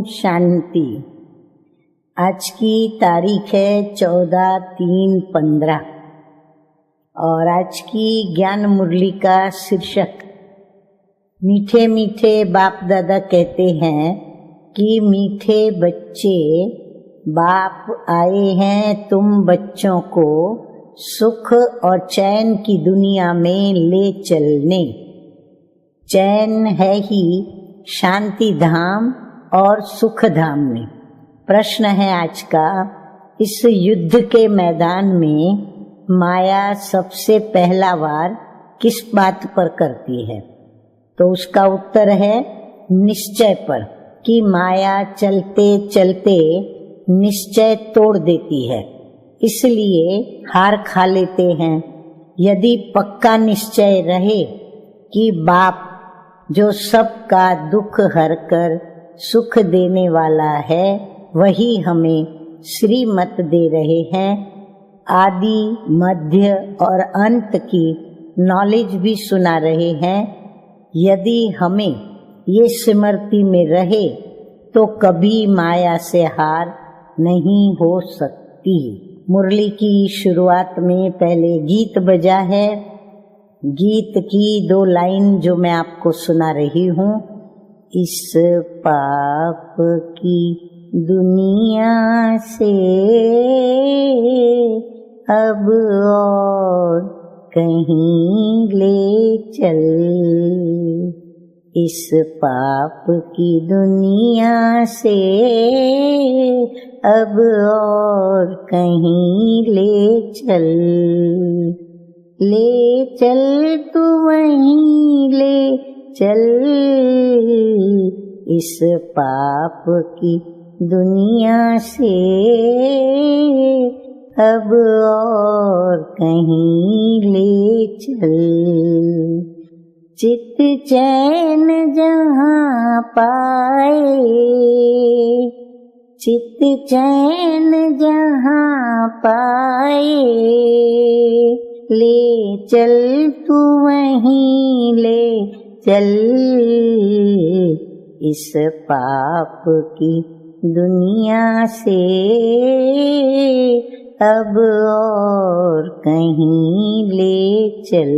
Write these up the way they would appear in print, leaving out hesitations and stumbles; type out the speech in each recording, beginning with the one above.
शांति। आज की तारीख है 14/3/15 और आज की ज्ञान मुरली का शीर्षक मीठे मीठे बाप दादा कहते हैं कि मीठे बच्चे, बाप आए हैं तुम बच्चों को सुख और चैन की दुनिया में ले चलने। चैन है ही शांति धाम और सुख धाम में। प्रश्न है आज का, इस युद्ध के मैदान में माया सबसे पहला वार किस बात पर करती है? तो उसका उत्तर है निश्चय पर, कि माया चलते चलते निश्चय तोड़ देती है, इसलिए हार खा लेते हैं। यदि पक्का निश्चय रहे कि बाप जो सबका दुख हरकर सुख देने वाला है, वही हमें श्रीमत दे रहे हैं, आदि मध्य और अंत की नॉलेज भी सुना रहे हैं। यदि हमें ये स्मृति में रहे तो कभी माया से हार नहीं हो सकती। मुरली की शुरुआत में पहले गीत बजा है। गीत की 2 लाइन जो मैं आपको सुना रही हूँ, इस पाप की दुनिया से अब और कहीं ले चल, इस पाप की दुनिया से अब और कहीं ले चल, ले चल तू वहीं ले चल, इस पाप की दुनिया से अब और कहीं ले चल। चित चैन जहाँ पाए, चित चैन जहाँ पाए, ले चल तू वहीं ले चल, इस पाप की दुनिया से अब और कहीं ले चल।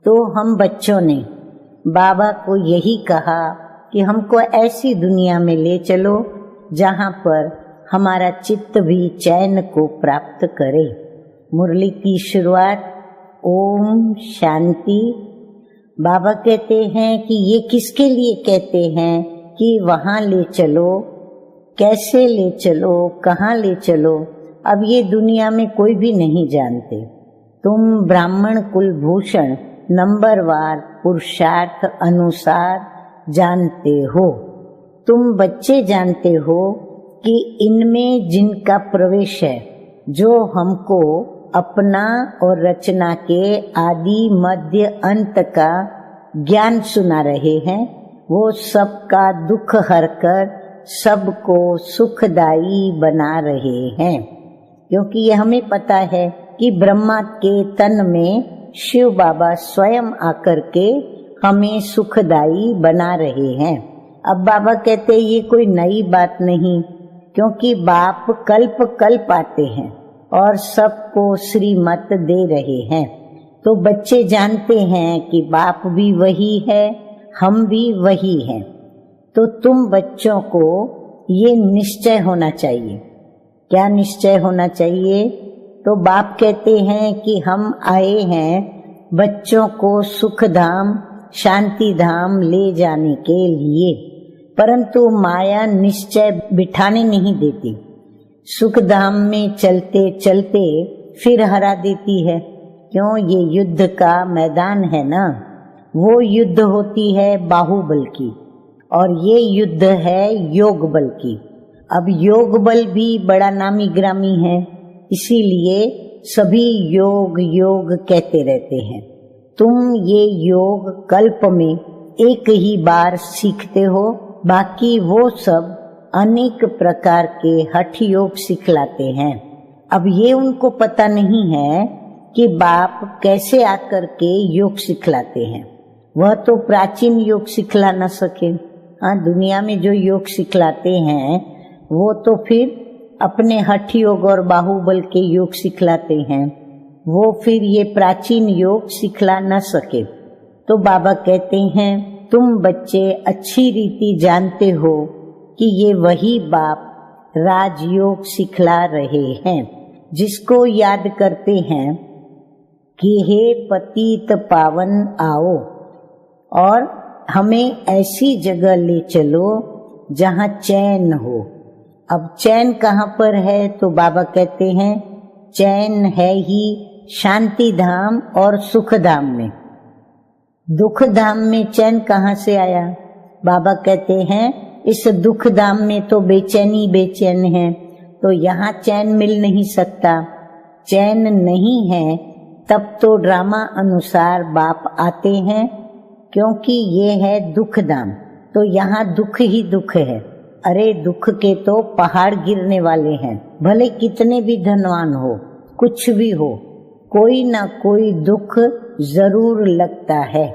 तो हम बच्चों ने बाबा को यही कहा कि हमको ऐसी दुनिया में ले चलो जहाँ पर हमारा चित्त भी चैन को प्राप्त करे। मुरली की शुरुआत ओम शांति। बाबा कहते हैं कि ये किसके लिए कहते हैं कि वहाँ ले चलो, कैसे ले चलो, कहाँ ले चलो। अब ये दुनिया में कोई भी नहीं जानते। तुम ब्राह्मण कुलभूषण नंबरवार पुरुषार्थ अनुसार जानते हो। तुम बच्चे जानते हो कि इनमें जिनका प्रवेश है, जो हमको अपना और रचना के आदि मध्य अंत का ज्ञान सुना रहे हैं, वो सबका दुख हरकर सबको सुखदायी बना रहे हैं। क्योंकि ये हमें पता है कि ब्रह्मा के तन में शिव बाबा स्वयं आकर के हमें सुखदायी बना रहे हैं। अब बाबा कहते हैं ये कोई नई बात नहीं, क्योंकि बाप कल्प कल्प आते हैं और सबको श्रीमत दे रहे हैं। तो बच्चे जानते हैं कि बाप भी वही है, हम भी वही हैं। तो तुम बच्चों को ये निश्चय होना चाहिए। क्या निश्चय होना चाहिए? तो बाप कहते हैं कि हम आए हैं बच्चों को सुख धाम शांति धाम ले जाने के लिए, परंतु माया निश्चय बिठाने नहीं देती। सुख धाम में चलते चलते फिर हरा देती है। क्यों? ये युद्ध का मैदान है ना। वो युद्ध होती है बाहुबल की और ये युद्ध है योग बल की। अब योग बल भी बड़ा नामी ग्रामी है, इसीलिए सभी योग योग कहते रहते हैं। तुम ये योग कल्प में एक ही बार सीखते हो, बाकी वो सब अनेक प्रकार के हठ योग सिखलाते हैं। अब ये उनको पता नहीं है कि बाप कैसे आकर के योग सिखलाते हैं। वह तो प्राचीन योग सिखला न सके, हाँ, दुनिया में जो योग सिखलाते हैं वो तो फिर अपने हठ योग और बाहुबल के योग सिखलाते हैं, वो फिर ये प्राचीन योग सिखला न सके। तो बाबा कहते हैं तुम बच्चे अच्छी रीति जानते हो कि ये वही बाप राजयोग सिखला रहे हैं, जिसको याद करते हैं कि हे पतित पावन आओ और हमें ऐसी जगह ले चलो जहाँ चैन हो। अब चैन कहाँ पर है? तो बाबा कहते हैं चैन है ही शांति धाम और सुख धाम में। दुख धाम में चैन कहाँ से आया? बाबा कहते हैं इस दुख धाम में तो बेचैनी बेचैन है, तो यहाँ चैन मिल नहीं सकता। चैन नहीं है तब तो ड्रामा अनुसार बाप आते हैं, क्योंकि ये है दुख धाम, तो यहाँ दुख ही दुख है। अरे दुख के तो पहाड़ गिरने वाले हैं, भले कितने भी धनवान हो, कुछ भी हो, कोई ना कोई दुख जरूर लगता है।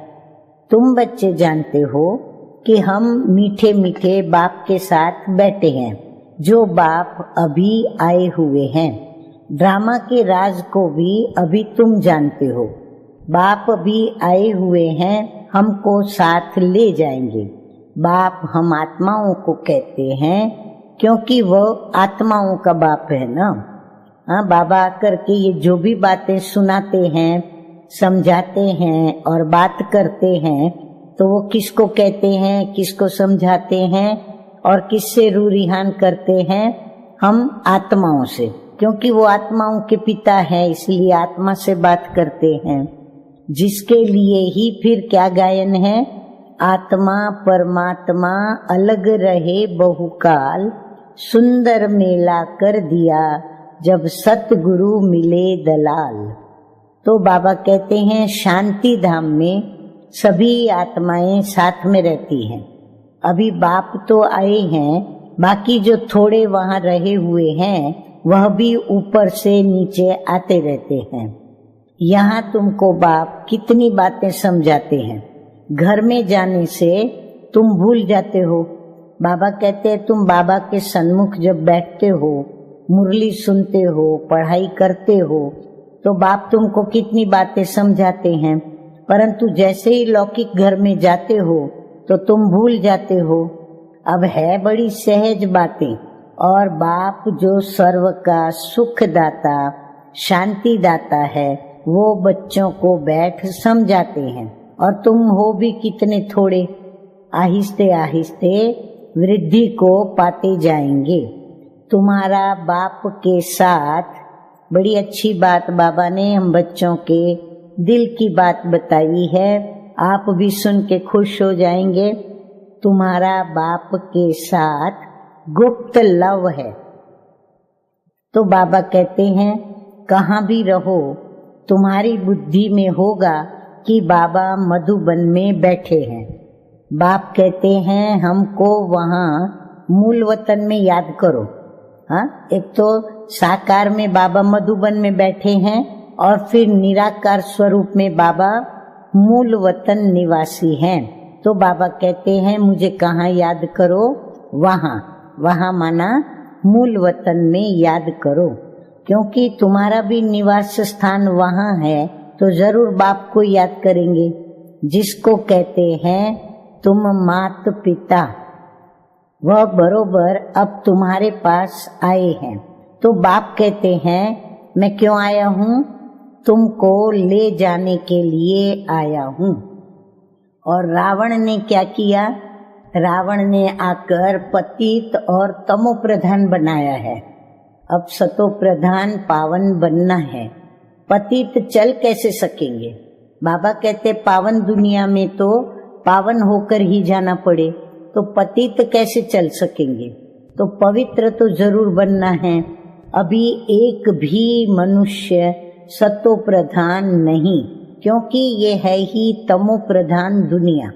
तुम बच्चे जानते हो कि हम मीठे मीठे बाप के साथ बैठे हैं, जो बाप अभी आए हुए हैं। ड्रामा के राज को भी अभी तुम जानते हो। बाप भी आए हुए हैं, हमको साथ ले जाएंगे। बाप हम आत्माओं को कहते हैं क्योंकि वो आत्माओं का बाप है ना। हाँ, बाबा आकर के ये जो भी बातें सुनाते हैं, समझाते हैं और बात करते हैं, तो वो किसको कहते हैं, किसको समझाते हैं और किससे रूरिहान करते हैं? हम आत्माओं से, क्योंकि वो आत्माओं के पिता है, इसलिए आत्मा से बात करते हैं। जिसके लिए ही फिर क्या गायन है? आत्मा परमात्मा अलग रहे बहुकाल, सुंदर मेला कर दिया जब सतगुरु मिले दलाल। तो बाबा कहते हैं शांति धाम में सभी आत्माएं साथ में रहती हैं। अभी बाप तो आए हैं, बाकी जो थोड़े वहां रहे हुए हैं वह भी ऊपर से नीचे आते रहते हैं। यहाँ तुमको बाप कितनी बातें समझाते हैं। घर में जाने से तुम भूल जाते हो। बाबा कहते हैं तुम बाबा के सन्मुख जब बैठते हो, मुरली सुनते हो, पढ़ाई करते हो, तो बाप तुमको कितनी बातें समझाते हैं, परंतु जैसे ही लौकिक घर में जाते हो तो तुम भूल जाते हो। अब है बड़ी सहज बातें, और बाप जो सर्व का सुख दाता, शांति दाता है, वो बच्चों को बैठ समझाते हैं। और तुम हो भी कितने थोड़े, आहिस्ते आहिस्ते वृद्धि को पाते जाएंगे। तुम्हारा बाप के साथ बड़ी अच्छी बात बाबा ने हम बच्चों के दिल की बात बताई है, आप भी सुन के खुश हो जाएंगे। तुम्हारा बाप के साथ गुप्त लव है। तो बाबा कहते हैं कहाँ भी रहो, तुम्हारी बुद्धि में होगा कि बाबा मधुबन में बैठे हैं। बाप कहते हैं हमको वहाँ मूल वतन में याद करो। हाँ, एक तो साकार में बाबा मधुबन में बैठे हैं और फिर निराकार स्वरूप में बाबा मूल वतन निवासी हैं। तो बाबा कहते हैं मुझे कहाँ याद करो? वहाँ। वहाँ माना मूल वतन में याद करो, क्योंकि तुम्हारा भी निवास स्थान वहाँ है, तो जरूर बाप को याद करेंगे, जिसको कहते हैं तुम मात पिता। वह बरोबर अब तुम्हारे पास आए हैं। तो बाप कहते हैं मैं क्यों आया हूँ? तुमको ले जाने के लिए आया हूँ। और रावण ने क्या किया? रावण ने आकर पतित और तमो प्रधान बनाया है। अब सतो प्रधान पावन बनना है। पतित चल कैसे सकेंगे? बाबा कहते पावन दुनिया में तो पावन होकर ही जाना पड़े, तो पतित कैसे चल सकेंगे? तो पवित्र तो जरूर बनना है। अभी एक भी मनुष्य सतो प्रधान नहीं, क्योंकि ये है ही तमो प्रधान दुनिया।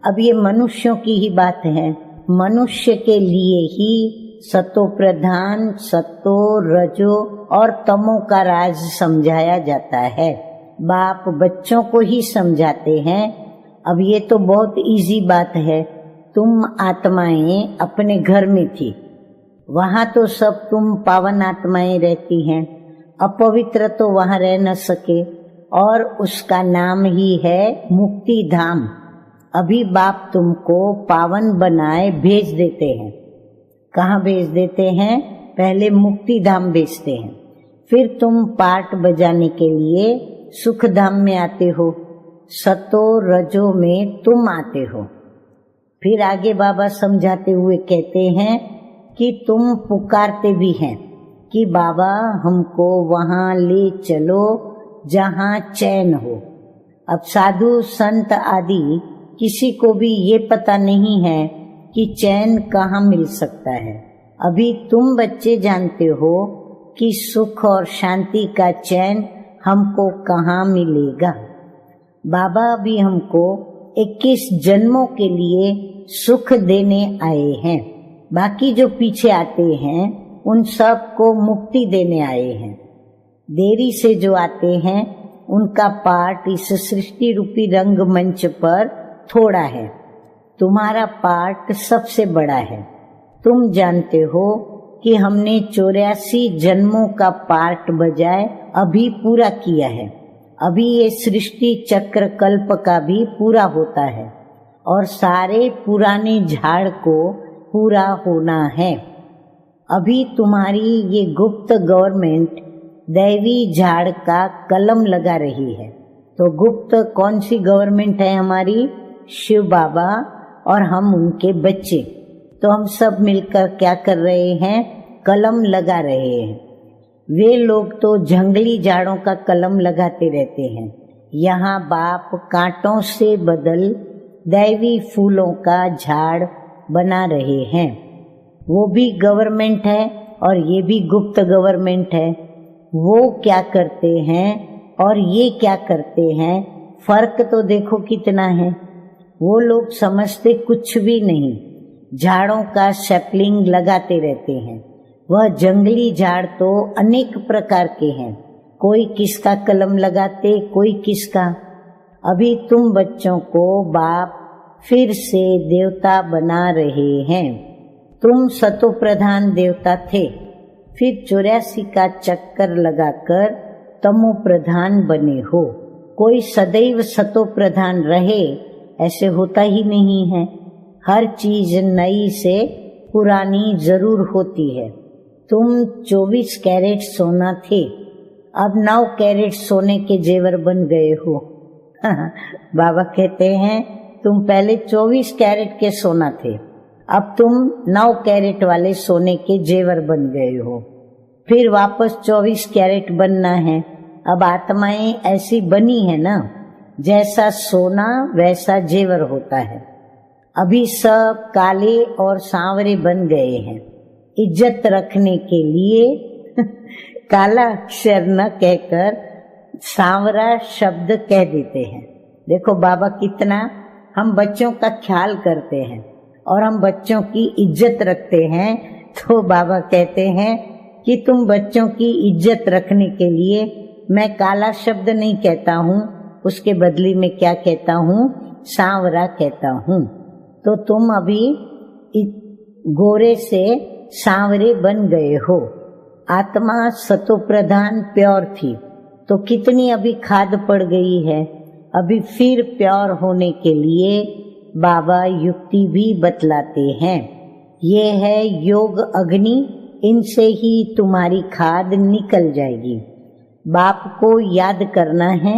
अब ये मनुष्यों की ही बात है। मनुष्य के लिए ही सतो प्रधान, सतो, रजो और तमो का राज समझाया जाता है। बाप बच्चों को ही समझाते हैं। अब ये तो बहुत इजी बात है, तुम आत्माएं अपने घर में थी, वहां तो सब तुम पावन आत्माएं रहती हैं, अपवित्र तो वहां रह न सके, और उसका नाम ही है मुक्ति धाम। अभी बाप तुमको पावन बनाए भेज देते हैं। कहाँ भेज देते हैं? पहले मुक्ति धाम भेजते हैं, फिर तुम पाठ बजाने के लिए सुख धाम में आते हो, सतो रजो में तुम आते हो। फिर आगे बाबा समझाते हुए कहते हैं कि तुम पुकारते भी हैं कि बाबा हमको वहां ले चलो जहां चैन हो। अब साधु संत आदि किसी को भी ये पता नहीं है कि चैन कहाँ मिल सकता है। अभी तुम बच्चे जानते हो कि सुख और शांति का चैन हमको कहाँ मिलेगा। बाबा भी हमको 21 जन्मों के लिए सुख देने आए हैं, बाकी जो पीछे आते हैं उन सब को मुक्ति देने आए हैं। देरी से जो आते हैं उनका पाठ इस सृष्टि रूपी रंगमंच पर थोड़ा है, तुम्हारा पाठ सबसे बड़ा है। तुम जानते हो कि हमने 84 जन्मों का पाठ बजाय अभी पूरा किया है। अभी ये सृष्टि चक्र कल्प का भी पूरा होता है और सारे पुराने झाड़ को पूरा होना है। अभी तुम्हारी ये गुप्त गवर्नमेंट दैवी झाड़ का कलम लगा रही है। तो गुप्त कौन सी गवर्नमेंट है हमारी? शिव बाबा और हम उनके बच्चे। तो हम सब मिलकर क्या कर रहे हैं? कलम लगा रहे हैं। वे लोग तो जंगली झाड़ों का कलम लगाते रहते हैं। यहाँ बाप कांटों से बदल दैवी फूलों का झाड़ बना रहे हैं। वो भी गवर्नमेंट है और ये भी गुप्त गवर्नमेंट है। वो क्या करते हैं और ये क्या करते हैं, फर्क तो देखो कितना है। वो लोग समझते कुछ भी नहीं, झाड़ों का सैपलिंग लगाते रहते हैं। वह जंगली झाड़ तो अनेक प्रकार के हैं, कोई किसका कलम लगाते, कोई किसका। अभी तुम बच्चों को बाप फिर से देवता बना रहे हैं। तुम सतो प्रधान देवता थे, फिर 84 का चक्कर लगाकर तमो प्रधान बने हो। कोई सदैव सतो प्रधान रहे ऐसे होता ही नहीं है। हर चीज नई से पुरानी जरूर होती है। तुम 24 कैरेट सोना थे, अब 9 कैरेट सोने के जेवर बन गए हो। बाबा कहते हैं तुम पहले 24 कैरेट के सोना थे, अब तुम 9 कैरेट वाले सोने के जेवर बन गए हो। फिर वापस 24 कैरेट बनना है। अब आत्माएं ऐसी बनी है ना, जैसा सोना वैसा जेवर होता है। अभी सब काले और सांवरे बन गए हैं। इज्जत रखने के लिए काला अक्षर न कहकर सांवरा शब्द कह देते हैं। देखो बाबा कितना हम बच्चों का ख्याल करते हैं और हम बच्चों की इज्जत रखते हैं। तो बाबा कहते हैं कि तुम बच्चों की इज्जत रखने के लिए मैं काला शब्द नहीं कहता हूँ, उसके बदले में क्या कहता हूँ? सांवरा कहता हूँ। तो तुम अभी गोरे से सांवरे बन गए हो। आत्मा सतो प्रधान प्योर थी, तो कितनी अभी खाद पड़ गई है। अभी फिर प्योर होने के लिए बाबा युक्ति भी बतलाते हैं। ये है योग अग्नि, इनसे ही तुम्हारी खाद निकल जाएगी। बाप को याद करना है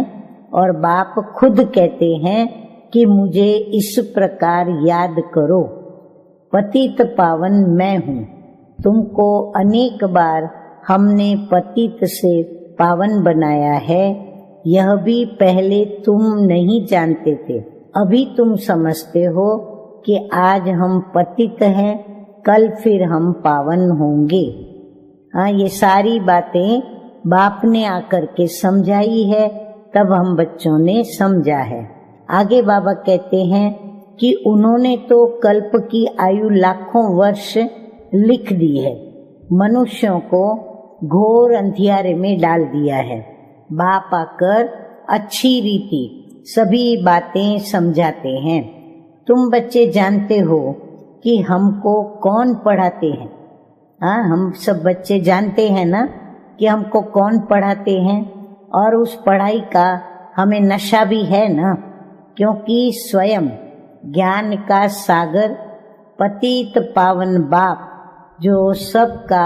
और बाप खुद कहते हैं कि मुझे इस प्रकार याद करो। पतित पावन मैं हूँ। तुमको अनेक बार हमने पतित से पावन बनाया है, यह भी पहले तुम नहीं जानते थे। अभी तुम समझते हो कि आज हम पतित हैं, कल फिर हम पावन होंगे। हाँ, ये सारी बातें बाप ने आकर के समझाई है, तब हम बच्चों ने समझा है। आगे बाबा कहते हैं कि उन्होंने तो कल्प की आयु लाखों वर्ष लिख दी है, मनुष्यों को घोर अंधियारे में डाल दिया है। बाप आकर अच्छी रीति सभी बातें समझाते हैं। तुम बच्चे जानते हो कि हमको कौन पढ़ाते हैं। हाँ, हम सब बच्चे जानते हैं ना कि हमको कौन पढ़ाते हैं, और उस पढ़ाई का हमें नशा भी है ना, क्योंकि स्वयं ज्ञान का सागर पतित पावन बाप जो सबका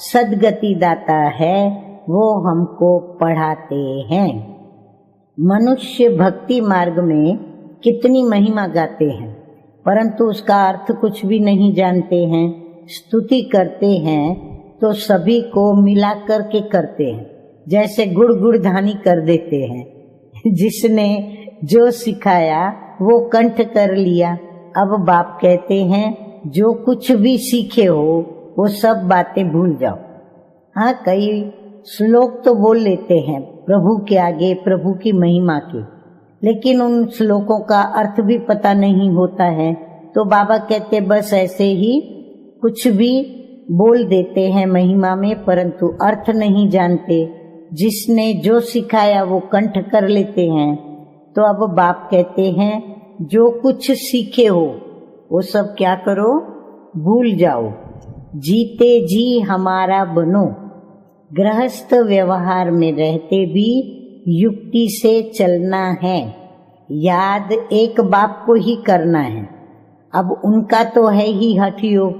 सद्गति दाता है वो हमको पढ़ाते हैं। मनुष्य भक्ति मार्ग में कितनी महिमा गाते हैं, परंतु उसका अर्थ कुछ भी नहीं जानते हैं। स्तुति करते हैं तो सभी को मिला कर के करते हैं, जैसे गुड़ गुड़धानी कर देते हैं। जिसने जो सिखाया वो कंठ कर लिया। अब बाप कहते हैं जो कुछ भी सीखे हो वो सब बातें भूल जाओ। हाँ, कई श्लोक तो बोल लेते हैं प्रभु के आगे, प्रभु की महिमा के, लेकिन उन श्लोकों का अर्थ भी पता नहीं होता है। तो बाबा कहते बस ऐसे ही कुछ भी बोल देते हैं महिमा में, परंतु अर्थ नहीं जानते। जिसने जो सिखाया वो कंठ कर लेते हैं। तो अब बाप कहते हैं जो कुछ सीखे हो वो सब क्या करो, भूल जाओ। जीते जी हमारा बनो। गृहस्थ व्यवहार में रहते भी युक्ति से चलना है। याद एक बाप को ही करना है। अब उनका तो है ही हठ योग,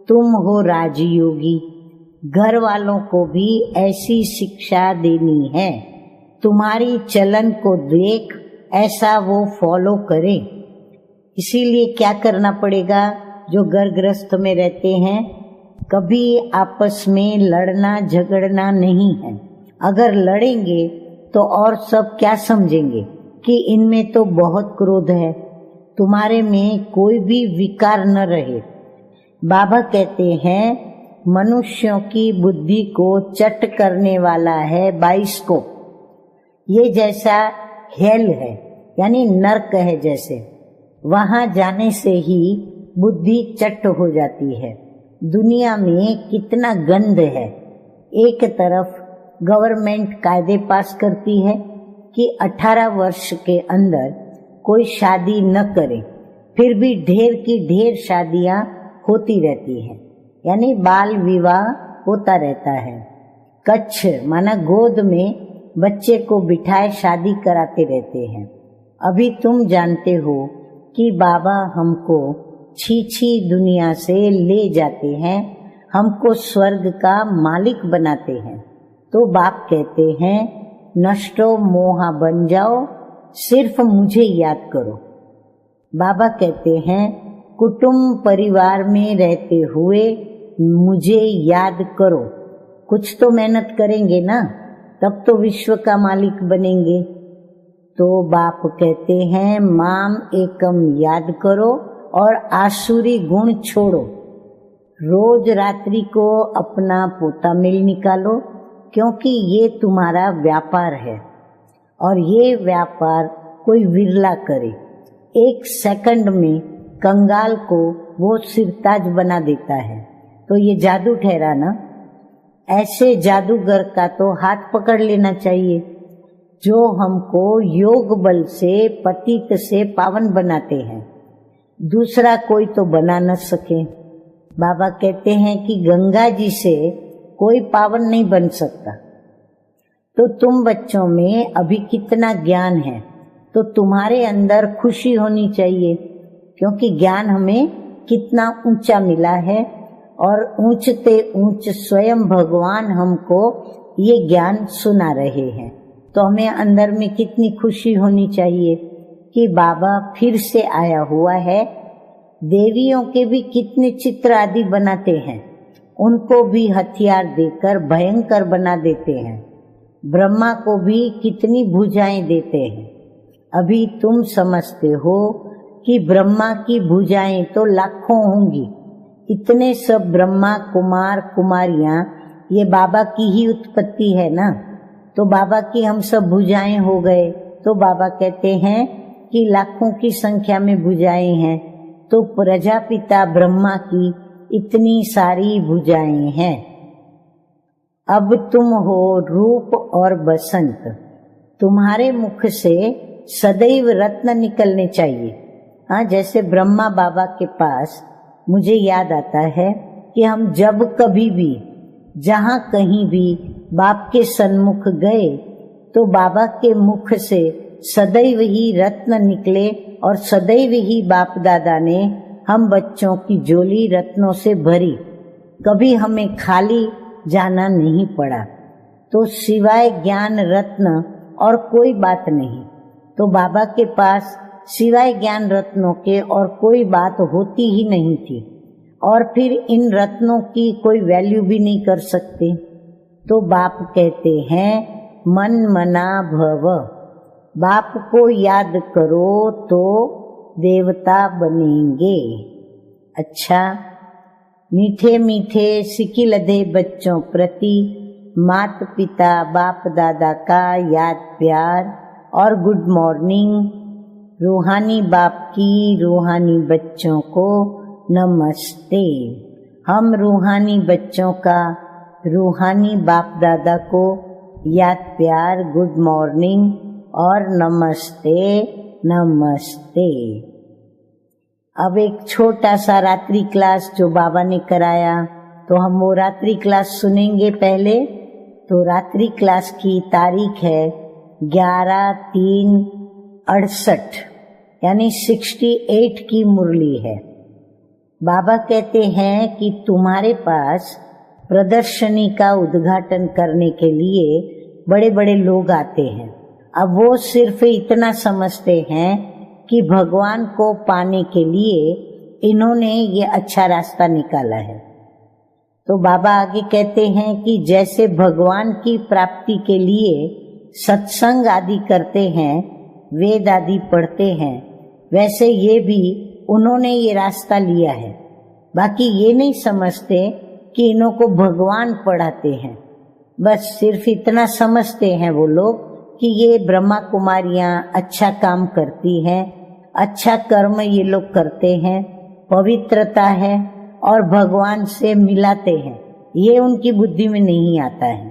तुम हो राजयोगी। घर वालों को भी ऐसी शिक्षा देनी है। तुम्हारी चलन को देख ऐसा वो फॉलो करे। इसीलिए क्या करना पड़ेगा, जो घर गृहस्थ में रहते हैं कभी आपस में लड़ना झगड़ना नहीं है। अगर लड़ेंगे तो और सब क्या समझेंगे कि इनमें तो बहुत क्रोध है, तुम्हारे में कोई भी विकार न रहे। बाबा कहते हैं मनुष्यों की बुद्धि को चट करने वाला है बाइस्कोप। ये जैसा हेल है, यानी नर्क है, जैसे वहां जाने से ही बुद्धि चट हो जाती है। दुनिया में कितना गंद है। एक तरफ गवर्नमेंट कायदे पास करती है कि 18 वर्ष के अंदर कोई शादी न करे, फिर भी ढेर की ढेर शादियां होती रहती हैं, यानी बाल विवाह होता रहता है। कच्छ माना गोद में बच्चे को बिठाए शादी कराते रहते हैं। अभी तुम जानते हो कि बाबा हमको छी दुनिया से ले जाते हैं, हमको स्वर्ग का मालिक बनाते हैं। तो बाप कहते हैं नष्टो मोहा बन जाओ, सिर्फ मुझे याद करो। बाबा कहते हैं कुटुंब परिवार में रहते हुए मुझे याद करो। कुछ तो मेहनत करेंगे ना, तब तो विश्व का मालिक बनेंगे। तो बाप कहते हैं माम एकम याद करो और आसुरी गुण छोड़ो। रोज रात्रि को अपना पोता मिल निकालो, क्योंकि ये तुम्हारा व्यापार है और ये व्यापार कोई विरला करे। एक सेकंड में कंगाल को वो सिरताज बना देता है, तो ये जादू ठहरा ना। ऐसे जादूगर का तो हाथ पकड़ लेना चाहिए जो हमको योग बल से पतित से पावन बनाते हैं। दूसरा कोई तो बना न सके। बाबा कहते हैं कि गंगा जी से कोई पावन नहीं बन सकता। तो तुम बच्चों में अभी कितना ज्ञान है, तो तुम्हारे अंदर खुशी होनी चाहिए, क्योंकि ज्ञान हमें कितना ऊंचा मिला है और ऊंचते ऊंच स्वयं भगवान हमको ये ज्ञान सुना रहे हैं। तो हमें अंदर में कितनी खुशी होनी चाहिए कि बाबा फिर से आया हुआ है। देवियों के भी कितने चित्र आदि बनाते हैं, उनको भी हथियार देकर भयंकर बना देते हैं। ब्रह्मा को भी कितनी भुजाएं देते हैं। अभी तुम समझते हो कि ब्रह्मा की भुजाएं तो लाखों होंगी। इतने सब ब्रह्मा कुमार कुमारियां ये बाबा की ही उत्पत्ति है ना। तो बाबा की हम सब भुजाएं हो गए। तो बाबा कहते हैं कि लाखों की संख्या में भुजाएं हैं, तो प्रजापिता ब्रह्मा की इतनी सारी भुजाएं हैं। अब तुम हो रूप और बसंत, तुम्हारे मुख से सदैव रत्न निकलने चाहिए। हाँ, जैसे ब्रह्मा बाबा के पास मुझे याद आता है कि हम जब कभी भी जहाँ कहीं भी बाप के सन्मुख गए तो बाबा के मुख से सदैव ही रत्न निकले और सदैव ही बाप दादा ने हम बच्चों की झोली रत्नों से भरी, कभी हमें खाली जाना नहीं पड़ा। तो सिवाय ज्ञान रत्न और कोई बात नहीं। तो बाबा के पास सिवाय ज्ञान रत्नों के और कोई बात होती ही नहीं थी, और फिर इन रत्नों की कोई वैल्यू भी नहीं कर सकते। तो बाप कहते हैं मन मना भव, बाप को याद करो तो देवता बनेंगे। अच्छा, मीठे मीठे सिकिलधे बच्चों प्रति मात पिता बाप दादा का याद प्यार और गुड मॉर्निंग। रूहानी बाप की रूहानी बच्चों को नमस्ते। हम रूहानी बच्चों का रूहानी बाप दादा को याद प्यार, गुड मॉर्निंग और नमस्ते नमस्ते। अब एक छोटा सा रात्रि क्लास जो बाबा ने कराया, तो हम वो रात्रि क्लास सुनेंगे पहले। तो रात्रि क्लास की तारीख है 11/3/68, यानी 68 की मुरली है। बाबा कहते हैं कि तुम्हारे पास प्रदर्शनी का उद्घाटन करने के लिए बड़े बड़े लोग आते हैं। अब वो सिर्फ इतना समझते हैं कि भगवान को पाने के लिए इन्होंने ये अच्छा रास्ता निकाला है। तो बाबा आगे कहते हैं कि जैसे भगवान की प्राप्ति के लिए सत्संग आदि करते हैं, वेद आदि पढ़ते हैं, वैसे ये भी उन्होंने ये रास्ता लिया है। बाकी ये नहीं समझते कि इन्हों को भगवान पढ़ाते हैं, बस सिर्फ इतना समझते हैं वो लोग कि ये ब्रह्मा कुमारियां अच्छा काम करती हैं, अच्छा कर्म ये लोग करते हैं, पवित्रता है और भगवान से मिलाते हैं। ये उनकी बुद्धि में नहीं आता है।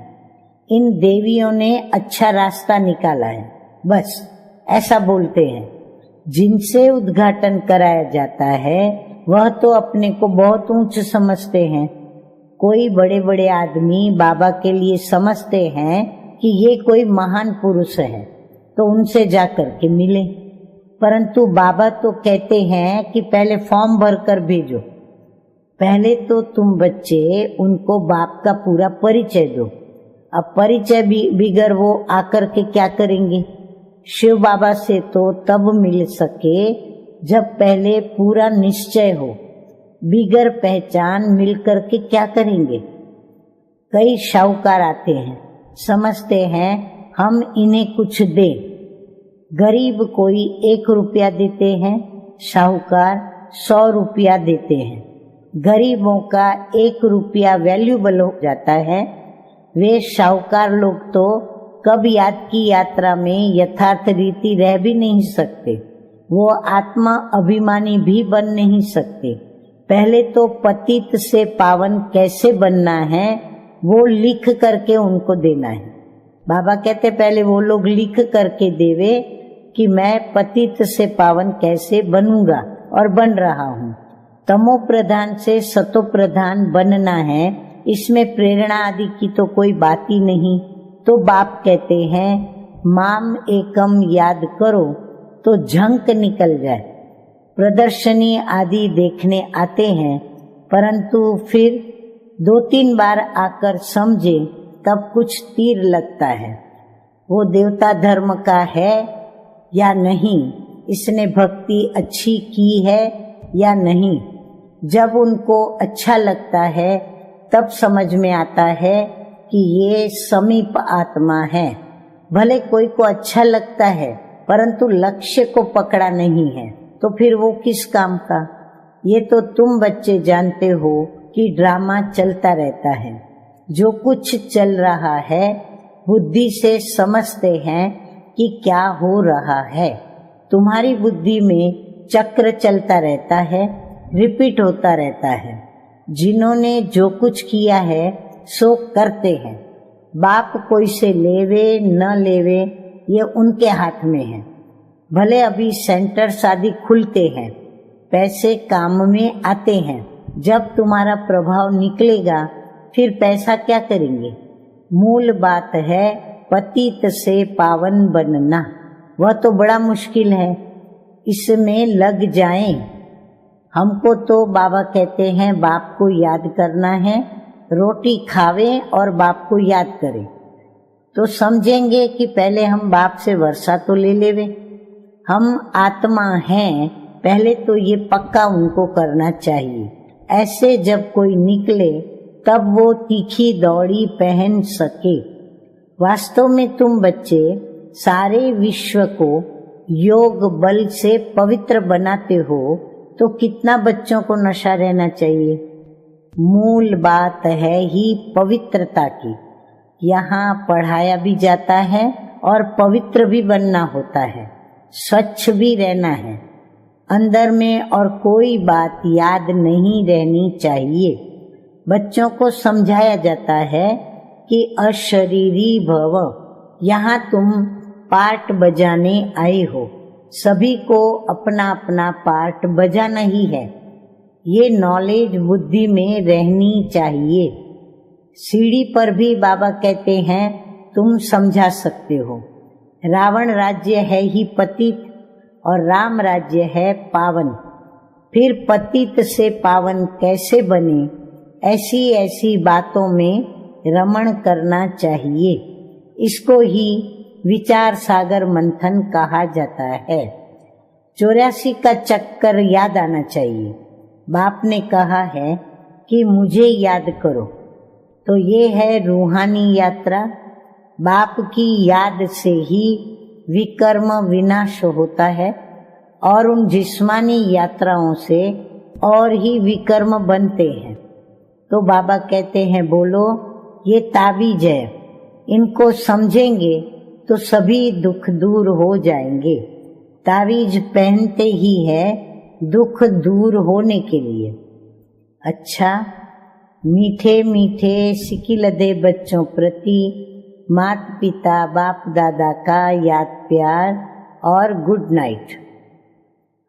इन देवियों ने अच्छा रास्ता निकाला है, बस ऐसा बोलते हैं। जिनसे उद्घाटन कराया जाता है वह तो अपने को बहुत ऊंच समझते हैं। कोई बड़े बड़े आदमी बाबा के लिए समझते हैं कि ये कोई महान पुरुष है, तो उनसे जाकर के मिले। परंतु बाबा तो कहते हैं कि पहले फॉर्म भर कर भेजो। पहले तो तुम बच्चे उनको बाप का पूरा परिचय दो। अब परिचय बिगर वो आकर के क्या करेंगे? शिव बाबा से तो तब मिल सके जब पहले पूरा निश्चय हो। बिगर पहचान मिलकर के क्या करेंगे? कई शाहूकार आते हैं, समझते हैं हम इन्हें कुछ दें। गरीब कोई 1 रुपया देते हैं, शाहूकार 100 रुपया देते हैं। गरीबों का 1 रुपया वैल्यूबल हो जाता है। वे शाहूकार लोग तो कब याद की यात्रा में यथार्थ रीति रह भी नहीं सकते। वो आत्मा अभिमानी भी बन नहीं सकते। पहले तो पतित से पावन कैसे बनना है वो लिख करके उनको देना है। बाबा कहते पहले वो लोग लिख करके देवे कि मैं पतित से पावन कैसे बनूंगा और बन रहा हूँ। तमो प्रधान से सतो प्रधान बनना है, इसमें प्रेरणा आदि की तो कोई बात ही नहीं। तो बाप कहते हैं माम एकम याद करो तो झंक निकल जाए। प्रदर्शनी आदि देखने आते हैं, परंतु फिर 2-3 बार आकर समझे तब कुछ तीर लगता है। वो देवता धर्म का है या नहीं, इसने भक्ति अच्छी की है या नहीं। जब उनको अच्छा लगता है तब समझ में आता है कि ये समीप आत्मा है। भले कोई को अच्छा लगता है परंतु लक्ष्य को पकड़ा नहीं है, तो फिर वो किस काम का? ये तो तुम बच्चे जानते हो कि ड्रामा चलता रहता है। जो कुछ चल रहा है बुद्धि से समझते हैं कि क्या हो रहा है। तुम्हारी बुद्धि में चक्र चलता रहता है, रिपीट होता रहता है। जिन्होंने जो कुछ किया है सो करते हैं। बाप कोई से लेवे न लेवे ये उनके हाथ में है। भले अभी सेंटर्स आदि खुलते हैं, पैसे काम में आते हैं, जब तुम्हारा प्रभाव निकलेगा फिर पैसा क्या करेंगे। मूल बात है पतित से पावन बनना, वह तो बड़ा मुश्किल है, इसमें लग जाएं। हमको तो बाबा कहते हैं बाप को याद करना है, रोटी खावे और बाप को याद करें, तो समझेंगे कि पहले हम बाप से वर्षा तो ले लेवे। हम आत्मा हैं, पहले तो ये पक्का उनको करना चाहिए। ऐसे जब कोई निकले तब वो तीखी दौड़ी पहन सके। वास्तव में तुम बच्चे सारे विश्व को योग बल से पवित्र बनाते हो, तो कितना बच्चों को नशा रहना चाहिए। मूल बात है ही पवित्रता की। यहाँ पढ़ाया भी जाता है और पवित्र भी बनना होता है, स्वच्छ भी रहना है। अंदर में और कोई बात याद नहीं रहनी चाहिए। बच्चों को समझाया जाता है कि अशरीरी भव, यहाँ तुम पार्ट बजाने आए हो, सभी को अपना अपना पार्ट बजाना ही है। ये नॉलेज बुद्धि में रहनी चाहिए। सीढ़ी पर भी बाबा कहते हैं तुम समझा सकते हो। रावण राज्य है ही पतित और राम राज्य है पावन। फिर पतित से पावन कैसे बने, ऐसी ऐसी बातों में रमण करना चाहिए। इसको ही विचार सागर मंथन कहा जाता है। 84 का चक्कर याद आना चाहिए। बाप ने कहा है कि मुझे याद करो, तो ये है रूहानी यात्रा। बाप की याद से ही विकर्म विनाश होता है और उन जिस्मानी यात्राओं से और ही विकर्म बनते हैं। तो बाबा कहते हैं बोलो ये ताबीज है, इनको समझेंगे तो सभी दुख दूर हो जाएंगे। ताबीज पहनते ही है दुख दूर होने के लिए। अच्छा, मीठे मीठे सिकिलदे बच्चों प्रति माता पिता बाप दादा का याद प्यार और गुड नाइट।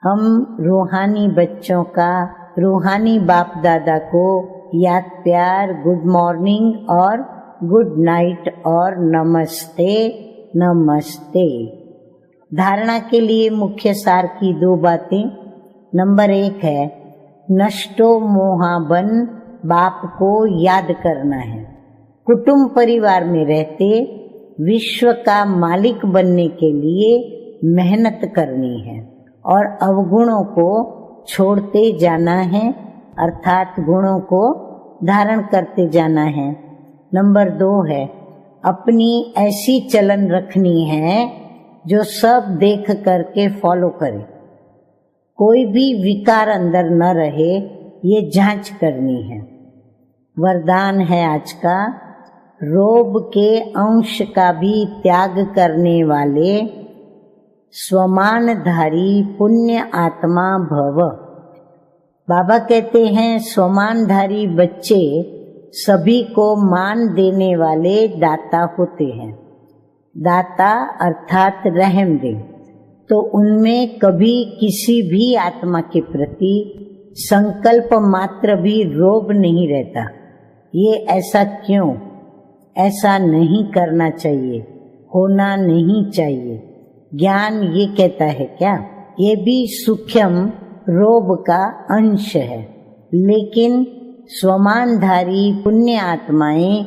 हम रूहानी बच्चों का रूहानी बाप दादा को याद प्यार, गुड मॉर्निंग और गुड नाइट और नमस्ते नमस्ते। धारणा के लिए मुख्य सार की 2 बातें। नंबर 1 है नष्टो मोहाबन, बाप को याद करना है। कुटुंब परिवार में रहते विश्व का मालिक बनने के लिए मेहनत करनी है और अवगुणों को छोड़ते जाना है, अर्थात गुणों को धारण करते जाना है। नंबर 2 है अपनी ऐसी चलन रखनी है जो सब देख करके फॉलो करे, कोई भी विकार अंदर न रहे, ये जांच करनी है। वरदान है आज का, रोब के अंश का भी त्याग करने वाले स्वमानधारी पुण्य आत्मा भव। बाबा कहते हैं स्वमानधारी बच्चे सभी को मान देने वाले दाता होते हैं। दाता अर्थात रहम दे, तो उनमें कभी किसी भी आत्मा के प्रति संकल्प मात्र भी रोब नहीं रहता। ये ऐसा क्यों? ऐसा नहीं करना चाहिए, होना नहीं चाहिए। ज्ञान ये कहता है क्या? ये भी सूक्ष्म रोब का अंश है, लेकिन स्वमानधारी पुण्य आत्माएं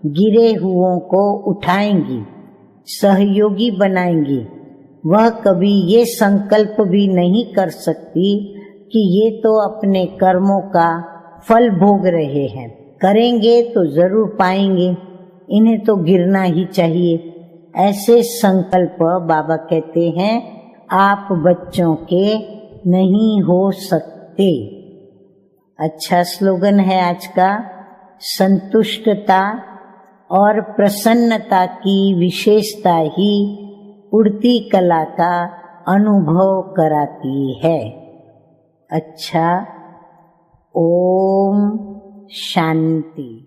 गिरे हुओं को उठाएंगी, सहयोगी बनाएंगी। वह कभी ये संकल्प भी नहीं कर सकती कि ये तो अपने कर्मों का फल भोग रहे हैं, करेंगे तो जरूर पाएंगे, इन्हें तो गिरना ही चाहिए। ऐसे संकल्प बाबा कहते हैं आप बच्चों के नहीं हो सकते। अच्छा स्लोगन है आज का, संतुष्टता और प्रसन्नता की विशेषता ही उड़ती कला का अनुभव कराती है। अच्छा, ओम शांति।